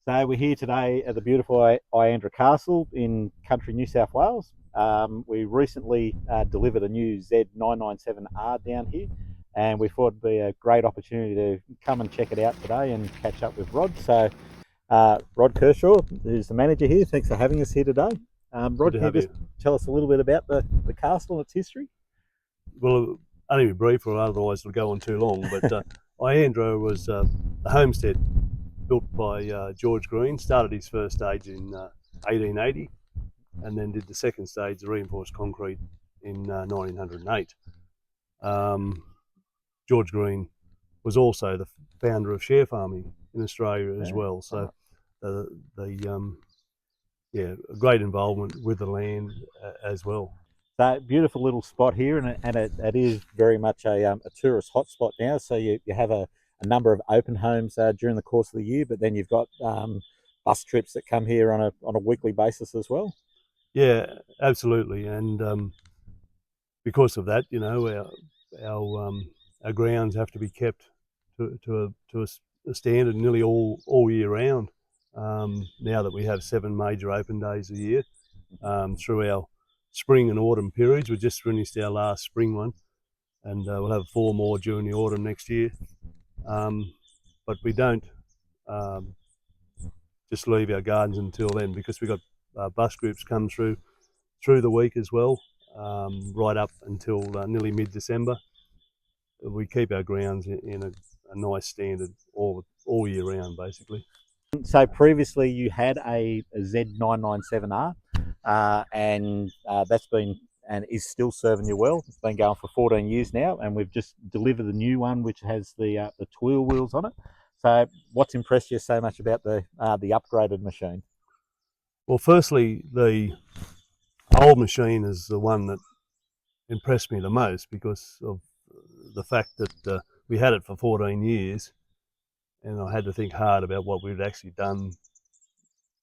So we're here today at the beautiful Iandra Castle in country New South Wales. We recently delivered a new Z997R down here, and we thought it'd be a great opportunity to come and check it out today and catch up with Rod. So Rod Kershaw, who's the manager here, thanks for having us here today. Good Rod, to can you have just you. tell us a little bit about the castle and its history? Well, only be brief, or otherwise it'll go on too long. But Iandra was a homestead built by George Green. Started his first stage in 1880, and then did the second stage, the reinforced concrete, in 1908. George Green was also the founder of share farming in Australia as well. So the yeah, a great involvement with the land as well. So beautiful little spot here, and it is very much a tourist hotspot now. So you have a number of open homes during the course of the year, but then you've got bus trips that come here on a weekly basis as well. Yeah, absolutely, and because of that, our grounds have to be kept to a standard nearly all year round. Now that we have 7 major open days a year through our spring and autumn periods, we just finished our last spring one, and we'll have 4 more during the autumn next year. But we don't um, just leave our gardens until then, because we've got bus groups come through the week as well, right up until nearly mid-December. We keep our grounds in a nice standard all year round, basically. So previously you had a Z997R, and that's been and is still serving you well. It's been going for 14 years now, and we've just delivered the new one, which has the tweel wheels on it. So, what's impressed you so much about the upgraded machine? Well, firstly, the old machine is the one that impressed me the most, because of the fact that we had it for 14 years, and I had to think hard about what we'd actually done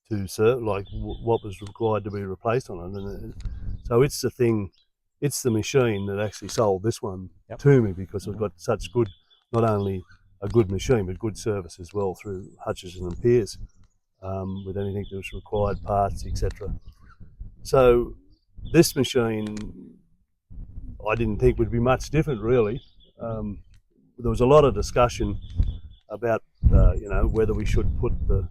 to serve, like what was required to be replaced on it. And so it's the machine that actually sold this one Yep. to me, because I've got such good, not only a good machine, but good service as well through Hutchison and Pearce, with anything that was required, parts, etc. So this machine, I didn't think would be much different, really. There was a lot of discussion about whether we should put the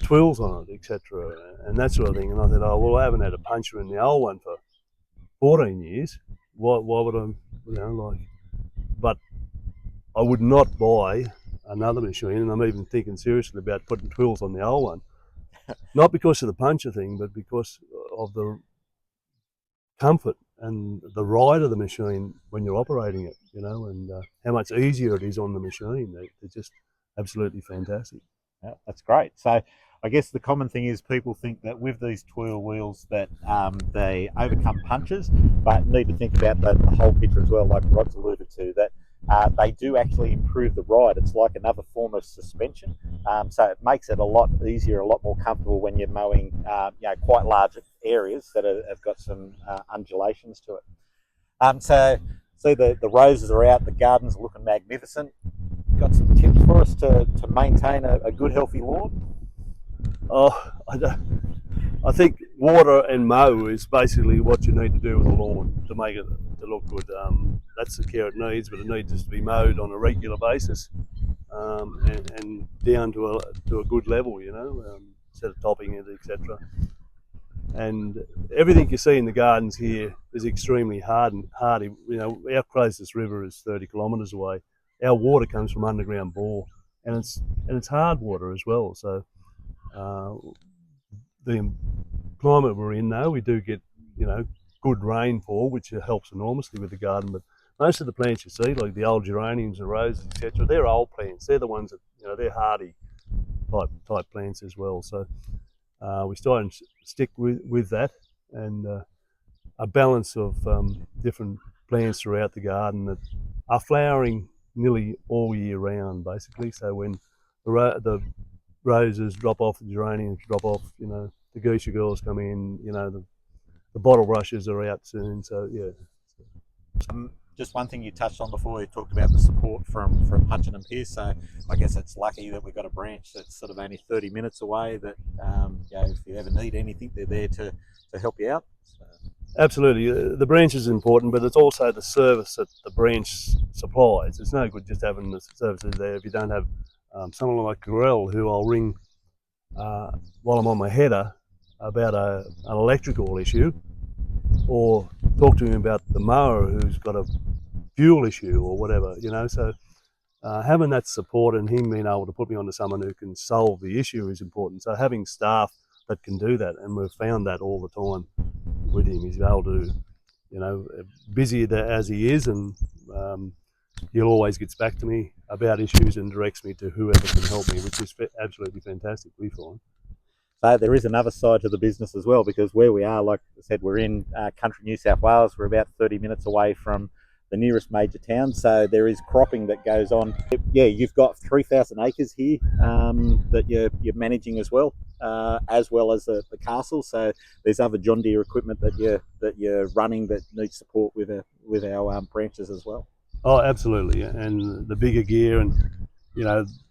twills on it, etc., and that sort of thing. And I thought, oh well, I haven't had a puncher in the old one for 14 years. Why would I, like? But I would not buy another machine, and I'm even thinking seriously about putting twills on the old one. Not because of the puncher thing, but because of the comfort and the ride of the machine when you're operating it, and how much easier it is on the machine. They're just absolutely fantastic. Yeah, that's great. So I guess the common thing is people think that with these twirl wheels that they overcome punches, but need to think about the whole picture as well, like Rod's alluded to, that they do actually improve the ride. It's like another form of suspension. So it makes it a lot easier, a lot more comfortable when you're mowing quite large areas that have got some undulations to it. So see the roses are out, the gardens are looking magnificent. Got some tips for us to maintain a good, healthy lawn? Oh, I think water and mow is basically what you need to do with a lawn to make it to look good. That's the care it needs, but it needs to be mowed on a regular basis, and down to a good level, instead of topping it, etc. And everything you see in the gardens here is extremely hardy. Our closest river is 30 kilometres away. Our water comes from underground bore, and it's hard water as well. So the climate we're in now, we do get good rainfall, which helps enormously with the garden. But most of the plants you see, like the old geraniums and roses, etc., they're old plants. They're the ones that they're hardy type plants as well. So we try and stick with that, and a balance of different plants throughout the garden that are flowering nearly all year round, basically. So when the roses drop off, the geraniums drop off, the geisha girls come in, the bottle brushes are out soon. So yeah. just one thing you touched on before, you talked about the support from Hutchin and Pearce. So I guess it's lucky that we've got a branch that's sort of only 30 minutes away. That if you ever need anything, they're there to help you out. So. Absolutely, the branch is important, but it's also the service that the branch supplies. It's no good just having the services there if you don't have someone like Gorell, who I'll ring while I'm on my header about an electrical issue, or talk to him about the mower who's got a fuel issue or whatever, So having that support and him being able to put me onto someone who can solve the issue is important. So having staff that can do that, and we've found that all the time with him. He's able to, busy as he is, and he always gets back to me about issues and directs me to whoever can help me, which is absolutely fantastic, we find. So there is another side to the business as well, because where we are, like I said, we're in country New South Wales. We're about 30 minutes away from the nearest major town, so there is cropping that goes on. Yeah, you've got 3,000 acres here that you're managing as well as the castle. So there's other John Deere equipment that you're running that needs support with our branches as well. Oh, absolutely, and the bigger gear, and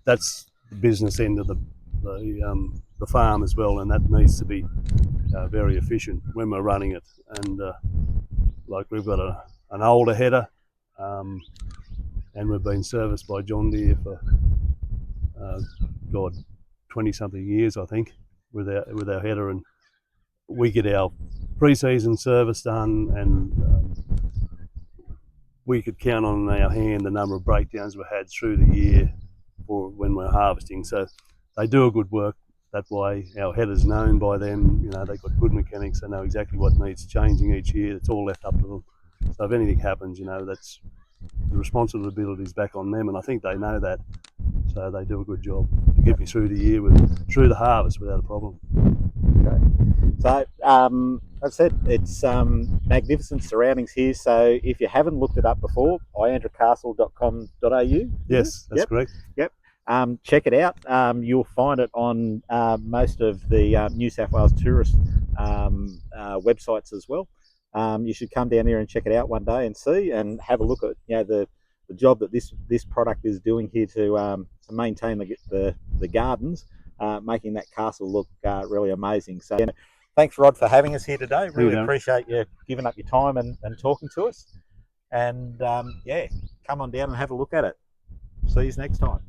that's the business end of the farm as well, and that needs to be very efficient when we're running it. And like we've got an older header, and we've been serviced by John Deere for 20-something years, I think, with our header, and we get our pre-season service done, and we could count on our hand the number of breakdowns we've had through the year for when we're harvesting. So they do a good work that way. Our header's known by them. They've got good mechanics. They know exactly what needs changing each year. It's all left up to them. So if anything happens, that's the responsibility is back on them, and I think they know that. So they do a good job to get me through the year, through the harvest without a problem. Okay. So, as I said, it's magnificent surroundings here. So if you haven't looked it up before, iandrewcastle.com.au. Yes, that's correct. Yep. Check it out. You'll find it on most of the New South Wales tourist websites as well. You should come down here and check it out one day and see, and have a look at the job that this product is doing here to maintain the gardens, making that castle look really amazing. So thanks, Rod, for having us here today. Really appreciate you giving up your time and talking to us. And come on down and have a look at it. See you next time.